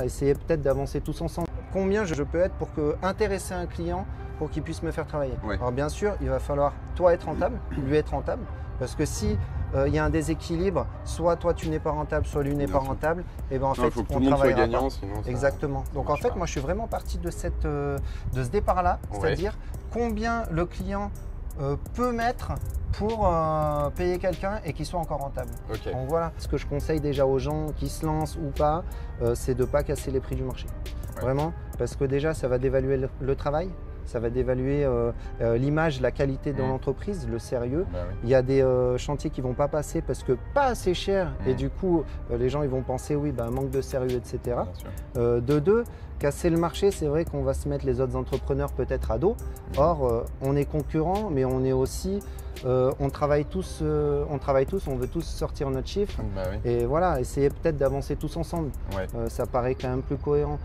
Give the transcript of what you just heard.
Essayer peut-être d'avancer tous ensemble. Combien je peux être pour intéresser un client pour qu'il puisse me faire travailler. Oui. Alors bien sûr, il va falloir toi être rentable, lui être rentable, parce que si il y a un déséquilibre, soit toi tu n'es pas rentable, soit lui n'est pas rentable, et ben en fait faut que tout on le monde soit travaillera gagnant, pas. sinon ça, Exactement. Donc en fait, moi je suis vraiment parti de ce départ-là, Ouais. c'est-à-dire combien le client peut mettre pour payer quelqu'un et qu'il soit encore rentable. Ok. Donc voilà, ce que je conseille déjà aux gens qui se lancent ou pas, c'est de ne pas casser les prix du marché. Ouais. Vraiment, parce que déjà ça va dévaluer le travail, ça va dévaluer l'image, la qualité de l'entreprise, le sérieux. Bah oui. Il y a des chantiers qui ne vont pas passer parce que pas assez cher et du coup les gens ils vont penser oui, ben, manque de sérieux, etc. Bien sûr. De deux, casser le marché, c'est vrai qu'on va se mettre les autres entrepreneurs peut-être à dos. Or, on est concurrents, mais on est aussi, on travaille tous, on veut tous sortir notre chiffre. Bah oui. Et voilà, essayer peut-être d'avancer tous ensemble. Ouais. Ça paraît quand même plus cohérent.